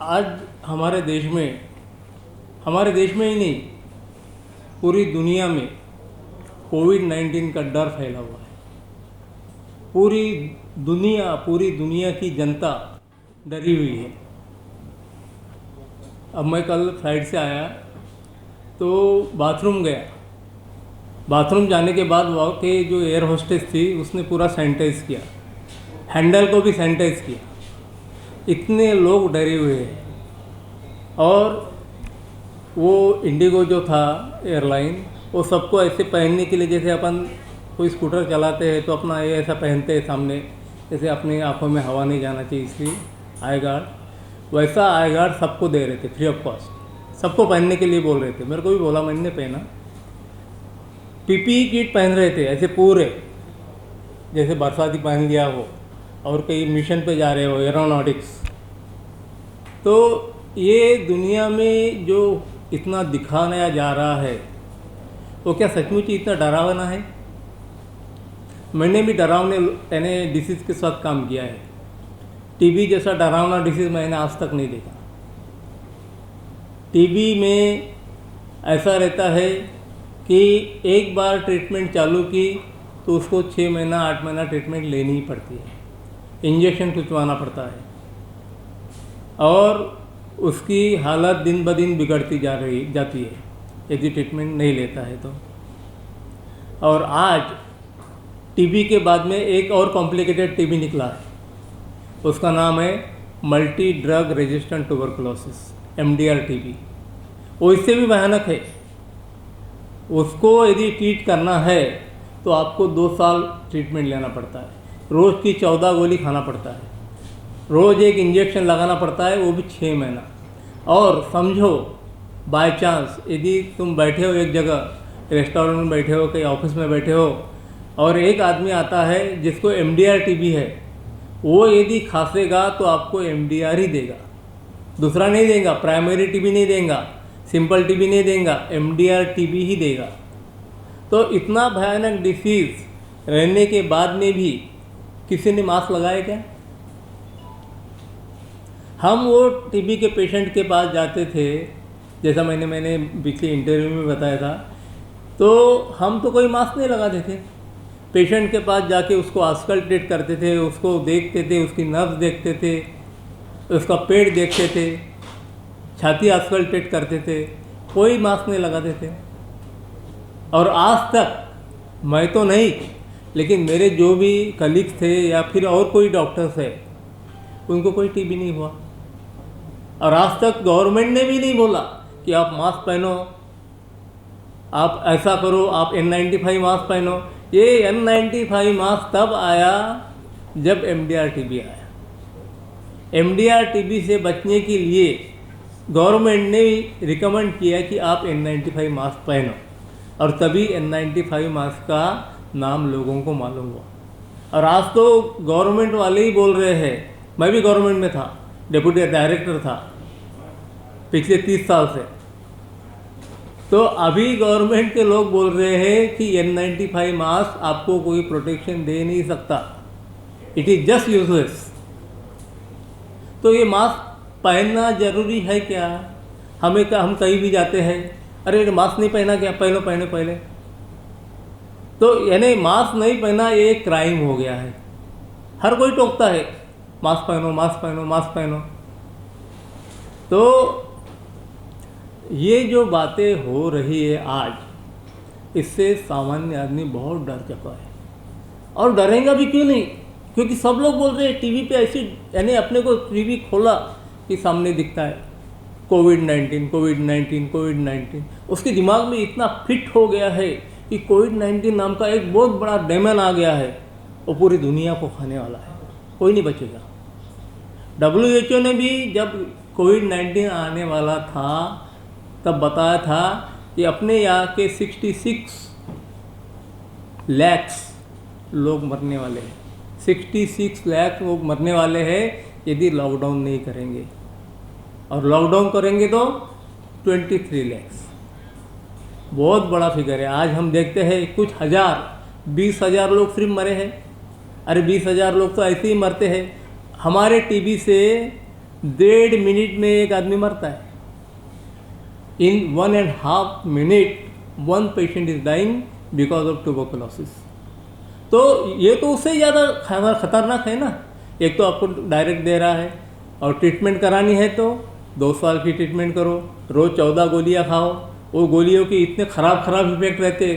आज हमारे देश में ही नहीं, पूरी दुनिया में कोविड-19 का डर फैला हुआ है। पूरी दुनिया की जनता डरी हुई है। अब मैं कल फ्लाइट से आया तो बाथरूम गया। बाथरूम जाने के बाद वहाँ के जो एयर होस्टेस थी उसने पूरा सैनिटाइज़ किया, हैंडल को भी सैनिटाइज़ किया। इतने लोग डरे हुए हैं। और वो इंडिगो जो था एयरलाइन, वो सबको ऐसे पहनने के लिए, जैसे अपन कोई स्कूटर चलाते हैं तो अपना ये ऐसा पहनते हैं सामने, जैसे अपनी आंखों में हवा नहीं जाना चाहिए इसलिए आई गार्ड, वैसा आई गार्ड सबको दे रहे थे फ्री ऑफ कॉस्ट। सबको पहनने के लिए बोल रहे थे। मेरे को भी बोला, मैंने पहना। पीपीई किट पहन रहे थे ऐसे पूरे, जैसे बरसाती पहन लिया हो और कहीं मिशन पे जा रहे हो, एरोनॉटिक्स। तो ये दुनिया में जो इतना दिखाया जा रहा है वो क्या सचमुच ही इतना डरावना है? मैंने भी डरावने डिसीज़ के साथ काम किया है। टीबी जैसा डरावना डिसीज़ मैंने आज तक नहीं देखा। टीबी में ऐसा रहता है कि एक बार ट्रीटमेंट चालू की तो उसको 6 महीना 8 महीना ट्रीटमेंट लेनी ही पड़ती है, इंजेक्शन खिंचवाना पड़ता है और उसकी हालत दिन ब दिन बिगड़ती जाती है यदि ट्रीटमेंट नहीं लेता है तो। और आज टीबी के बाद में एक और कॉम्प्लिकेटेड टीबी निकला है, उसका नाम है multi drug resistant tuberculosis, MDR TB. वो इससे भी भयानक है। उसको यदि ट्रीट करना है तो आपको 2 साल ट्रीटमेंट लेना पड़ता है, रोज़ की 14 गोली खाना पड़ता है, रोज़ एक इंजेक्शन लगाना पड़ता है, वो भी 6 महीना। और समझो बाय चांस यदि तुम बैठे हो एक जगह, रेस्टोरेंट में बैठे हो, कहीं ऑफिस में बैठे हो, और एक आदमी आता है जिसको MDR टीबी है, वो यदि खांसेगा तो आपको MDR ही देगा, दूसरा नहीं देगा, प्राइमरी टीबी नहीं देगा, सिंपल टीबी नहीं देगा, MDR टीबी ही देगा। तो इतना भयानक डिसीज़ रहने के बाद में भी किसी ने मास्क लगाया क्या? हम वो टीबी के पेशेंट के पास जाते थे, जैसा मैंने पिछले इंटरव्यू में बताया था, तो हम तो कोई मास्क नहीं लगाते थे। पेशेंट के पास जाके उसको आस्कल्टेट करते थे, उसको देखते थे, उसकी नब्ज़ देखते थे, उसका पेट देखते थे, छाती आस्कल्टेट करते थे, कोई मास्क नहीं लगाते थे। और आज तक मैं तो नहीं, लेकिन मेरे जो भी कलीग्स थे या फिर और कोई डॉक्टर्स है, उनको कोई टीबी नहीं हुआ। और आज तक गवर्नमेंट ने भी नहीं बोला कि आप मास्क पहनो, आप ऐसा करो, आप N95 मास्क पहनो। ये N95 मास्क तब आया जब MDR टीबी आया। MDR टीबी से बचने के लिए गवर्नमेंट ने रिकमेंड किया कि आप N95 मास्क पहनो, और तभी N95 मास्क का नाम लोगों को मालूम हुआ। और आज तो गवर्नमेंट वाले ही बोल रहे हैं, मैं भी गवर्नमेंट में था, डेप्यूटी डायरेक्टर था पिछले 30 साल से, तो अभी गवर्नमेंट के लोग बोल रहे हैं कि N95 मास्क आपको कोई प्रोटेक्शन दे नहीं सकता, इट इज़ जस्ट यूजलेस। तो ये मास्क पहनना ज़रूरी है क्या? हम कहीं भी जाते हैं, अरे मास्क नहीं पहना क्या? पहले। तो यानी मास्क नहीं पहना ये क्राइम हो गया है। हर कोई टोकता है, मास्क पहनो, मास्क पहनो, मास्क पहनो। तो ये जो बातें हो रही है आज, इससे सामान्य आदमी बहुत डर चुका है। और डरेगा भी क्यों नहीं? क्योंकि सब लोग बोल रहे हैं टीवी पे ऐसी, यानी अपने को टीवी खोला कि सामने दिखता है कोविड-19। उसके दिमाग में इतना फिट हो गया है कि कोविड-19 नाम का एक बहुत बड़ा डेमन आ गया है, वो पूरी दुनिया को खाने वाला है, कोई नहीं बचेगा। WHO ने भी जब कोविड-19 आने वाला था तब बताया था कि अपने यहाँ के 66 लाख लोग मरने वाले हैं, 66 लाख लोग मरने वाले हैं यदि लॉकडाउन नहीं करेंगे। और लॉकडाउन करेंगे तो 23 लाख, बहुत बड़ा फिगर है। आज हम देखते हैं कुछ हज़ार, 20,000 लोग सिर्फ मरे हैं। अरे 20,000 लोग तो ऐसे ही मरते हैं। हमारे टीबी से 1.5 मिनट में एक आदमी मरता है। In 1.5 minute 1 patient is dying because of tuberculosis. तो ये तो उससे ज़्यादा खतरनाक है ना। एक तो आपको डायरेक्ट दे रहा है, और ट्रीटमेंट करानी है तो 2 साल की ट्रीटमेंट करो, रोज़ 14 गोलियाँ खाओ। वो गोलियों के इतने ख़राब इफेक्ट रहते,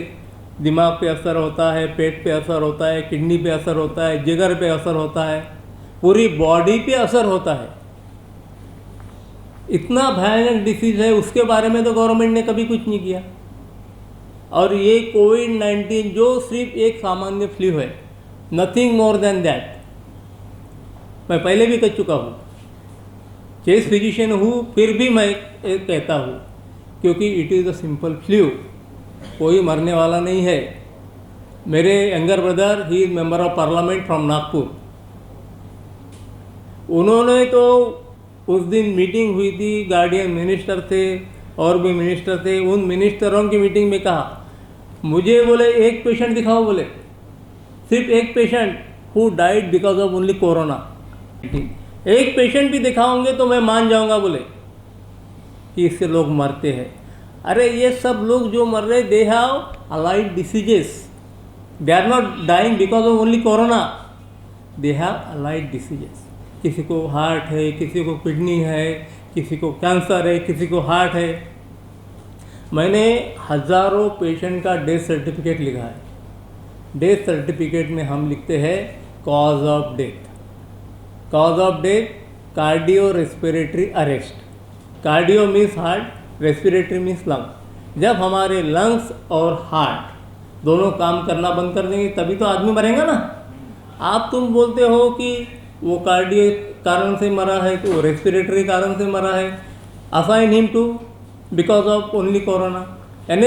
दिमाग पे असर होता है, पेट पे असर होता है, किडनी पे असर होता है, जिगर पे असर होता है, पूरी बॉडी पे असर होता है। इतना भयानक डिसीज़ है, उसके बारे में तो गवर्नमेंट ने कभी कुछ नहीं किया। और ये कोविड-19 जो सिर्फ एक सामान्य फ्लू है, नथिंग मोर देन दैट। मैं पहले भी कह चुका हूँ, चेस्ट फिजिशियन हूँ, फिर भी मैं कहता हूँ, क्योंकि it is a simple flu, कोई मरने वाला नहीं है। मेरे younger brother, he is member of parliament from Nagpur, उन्होंने तो उस दिन मीटिंग हुई थी, गार्डियन मिनिस्टर थे और भी मिनिस्टर थे, उन मिनिस्टरों की मीटिंग में कहा, मुझे बोले एक पेशेंट दिखाओ, बोले सिर्फ एक patient who died because of only corona. एक पेशेंट भी दिखाओगे तो मैं मान जाऊंगा, बोले कि इससे लोग मरते हैं। अरे ये सब लोग जो मर रहे, they have allied diseases, they are not dying because of only corona, they have allied diseases. किसी को हार्ट है, किसी को किडनी है, किसी को कैंसर है, किसी को हार्ट है। मैंने हज़ारों पेशेंट का डेथ सर्टिफिकेट लिखा है। डेथ सर्टिफिकेट में हम लिखते हैं cause of death. Cause of death, cardio respiratory arrest. Cardio means heart, respiratory means lung. जब हमारे लंग्स और हार्ट दोनों काम करना बंद कर देंगे तभी तो आदमी मरेगा ना। आप तुम बोलते हो कि वो कार्डियो कारण से मरा है, तो रेस्पिरेटरी कारण से मरा है, assign him to because of only corona. यानी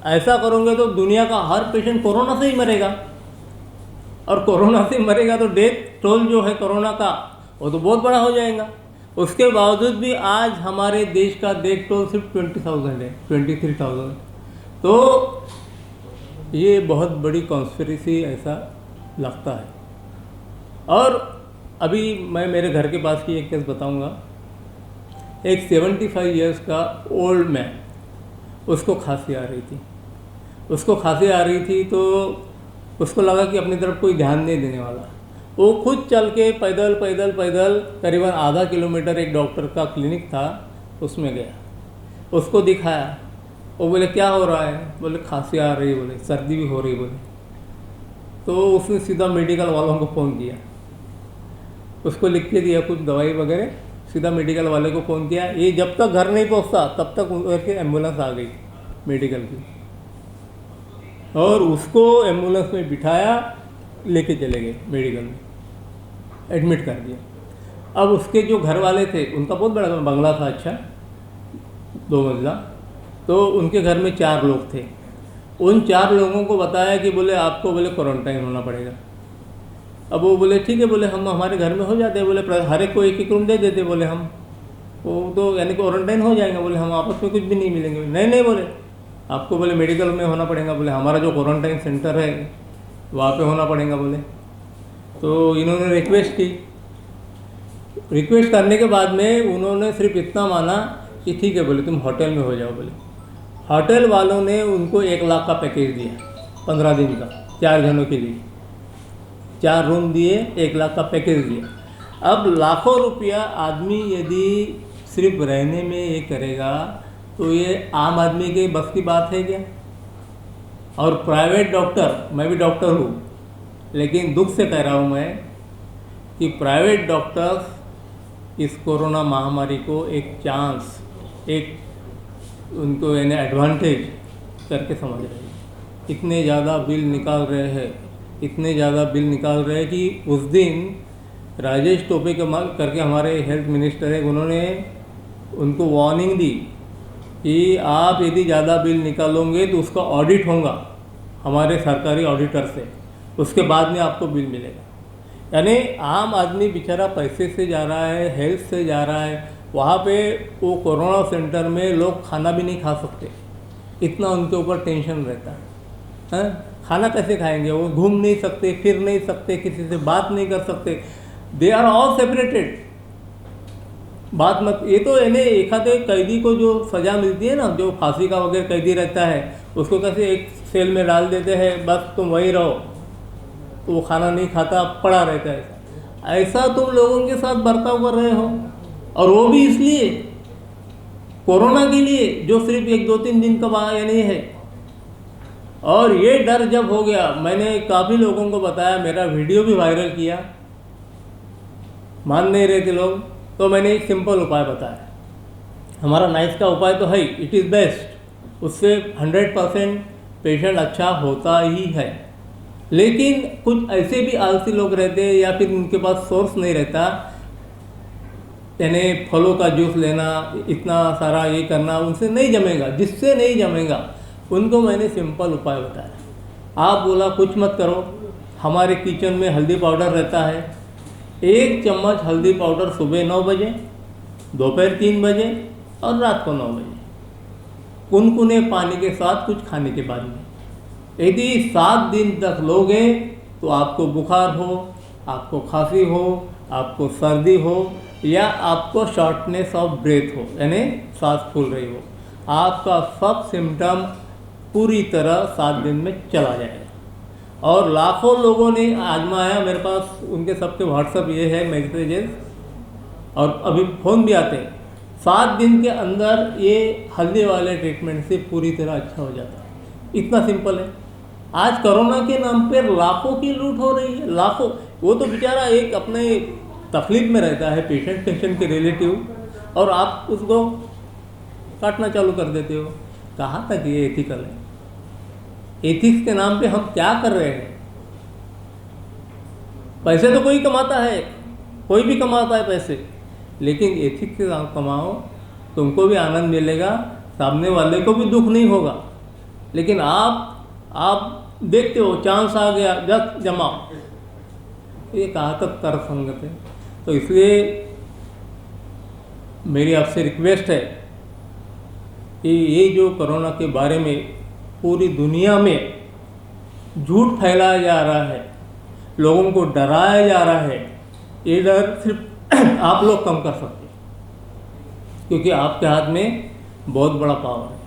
ऐसा करोगे तो दुनिया का हर पेशेंट कोरोना से ही मरेगा, और कोरोना से मरेगा तो डेथ टोल जो है कोरोना का, वो तो बहुत बड़ा हो जाएगा। उसके बावजूद भी आज हमारे देश का डेथ टोल सिर्फ 20,000 है, 23,000। तो ये बहुत बड़ी कॉन्स्पिरेसी ऐसा लगता है। और अभी मैं मेरे घर के पास की एक केस बताऊंगा। एक 75 इयर्स का ओल्ड मैन, उसको खांसी आ रही थी। उसको खांसी आ रही थी तो उसको लगा कि अपनी तरफ कोई ध्यान नहीं देने वाला। वो खुद चल के पैदल पैदल पैदल करीबन आधा किलोमीटर एक डॉक्टर का क्लिनिक था, उसमें गया, उसको दिखाया। वो बोले क्या हो रहा है? बोले खांसी आ रही, बोले सर्दी भी हो रही, बोले। तो उसने सीधा मेडिकल वालों को फ़ोन किया, उसको लिख के दिया कुछ दवाई वगैरह, सीधा मेडिकल वाले को फ़ोन किया। ये जब तक घर नहीं पहुंचता तब तक उनके एम्बुलेंस आ गई मेडिकल की, और उसको एम्बुलेंस में बिठाया, लेके चले गए मेडिकल में, एडमिट कर दिया। अब उसके जो घर वाले थे, उनका बहुत बड़ा बंगला था, अच्छा 2 मंजिला, तो उनके घर में 4 लोग थे। उन 4 लोगों को बताया कि बोले आपको बोले क्वारंटाइन होना पड़ेगा। अब वो बोले ठीक है, बोले हम हमारे घर में हो जाते हैं, बोले हर एक को एक एक रूम दे देते, बोले हम वो तो यानी क्वारंटाइन हो जाएंगे, बोले हम आपस में कुछ भी नहीं मिलेंगे। नहीं नहीं, बोले आपको बोले मेडिकल में होना पड़ेगा, बोले हमारा जो क्वारंटाइन सेंटर है वहाँ पे होना पड़ेगा, बोले। तो इन्होंने रिक्वेस्ट की। रिक्वेस्ट करने के बाद में उन्होंने सिर्फ इतना माना कि ठीक है, बोले तुम होटल में हो जाओ, बोले। होटल वालों ने उनको 1 लाख का पैकेज दिया 15 दिन का, 4 जनों के लिए 4 रूम दिए, 1 लाख का पैकेज दिया। अब लाखों रुपया आदमी यदि सिर्फ रहने में ये करेगा तो ये आम आदमी के बस की बात है क्या? और प्राइवेट डॉक्टर, मैं भी डॉक्टर हूँ, लेकिन दुख से कह रहा हूँ मैं कि प्राइवेट डॉक्टर्स इस कोरोना महामारी को एक चांस, एक उनको यानी एडवांटेज करके समझ रहे हैं। इतने ज़्यादा बिल निकाल रहे हैं, इतने ज़्यादा बिल निकाल रहे हैं कि उस दिन राजेश टोपे करके हमारे हेल्थ मिनिस्टर है, उन्होंने उनको वार्निंग दी कि आप यदि ज़्यादा बिल निकालोगे तो उसका ऑडिट होगा हमारे सरकारी ऑडिटर से, उसके बाद में आपको बिल मिलेगा। यानी आम आदमी बेचारा पैसे से जा रहा है, हेल्थ से जा रहा है, वहाँ पे वो कोरोना सेंटर में लोग खाना भी नहीं खा सकते, इतना उनके ऊपर टेंशन रहता है। खाना कैसे खाएंगे? वो घूम नहीं सकते, फिर नहीं सकते, किसी से बात नहीं कर सकते, दे आर ऑल सेपरेटेड। बात मत, ये तो यानी एक आधे कैदी को जो सज़ा मिलती है ना, जो फांसी का वगैरह कैदी रहता है, उसको कैसे एक सेल में डाल देते हैं, बस तुम वही रहो, तो वो खाना नहीं खाता, पड़ा रहता है। ऐसा तुम लोगों के साथ बर्ताव कर रहे हो, और वो भी इसलिए कोरोना के लिए, जो सिर्फ 1-2-3 दिन का यानी है। और ये डर जब हो गया, मैंने काफ़ी लोगों को बताया, मेरा वीडियो भी वायरल किया, मान नहीं रहे थे लोग, तो मैंने एक सिंपल उपाय बताया। हमारा नाइस का उपाय तो है, इट इज़ बेस्ट, उससे 100% पेशेंट अच्छा होता ही है। लेकिन कुछ ऐसे भी आलसी लोग रहते हैं, या फिर उनके पास सोर्स नहीं रहता, यानी फलों का जूस लेना, इतना सारा ये करना उनसे नहीं जमेगा। जिससे नहीं जमेगा उनको मैंने सिंपल उपाय बताया। आप बोला कुछ मत करो, हमारे किचन में हल्दी पाउडर रहता है, 1 चम्मच हल्दी पाउडर सुबह 9 बजे, दोपहर 3 बजे और रात को 9 बजे, कुनकुने पानी के साथ कुछ खाने के बाद में। यदि 7 दिन तक लोगे तो आपको बुखार हो, आपको खांसी हो, आपको सर्दी हो, या आपको शॉर्टनेस ऑफ ब्रेथ हो, यानी सांस फूल रही हो, आपका सब सिम्टम पूरी तरह 7 दिन में चला जाएगा। और लाखों लोगों ने आजमाया, मेरे पास उनके सबके व्हाट्सअप ये है मैसेजेस, और अभी फ़ोन भी आते हैं। 7 दिन के अंदर ये हल्दी वाले ट्रीटमेंट से पूरी तरह अच्छा हो जाता है। इतना सिंपल है। आज कोरोना के नाम पर लाखों की लूट हो रही है, लाखों। वो तो बेचारा एक अपने तकलीफ में रहता है, पेशेंट के रिलेटिव, और आप उसको काटना चालू कर देते हो। कहाँ तक ये एथिकल है? एथिक्स के नाम पे हम क्या कर रहे हैं? पैसे तो कोई कमाता है, कोई भी कमाता है पैसे, लेकिन एथिक्स के नाम कमाओ, तुमको भी आनंद मिलेगा, सामने वाले को भी दुख नहीं होगा। लेकिन आप देखते हो, चांस आ गया, जस्ट जमाओ, ये कहाँ तक तर्कसंगत है? तो इसलिए मेरी आपसे रिक्वेस्ट है कि ये जो कोरोना के बारे में पूरी दुनिया में झूठ फैलाया जा रहा है, लोगों को डराया जा रहा है, ये डर सिर्फ आप लोग कम कर सकते हैं, क्योंकि आपके हाथ में बहुत बड़ा पावर है।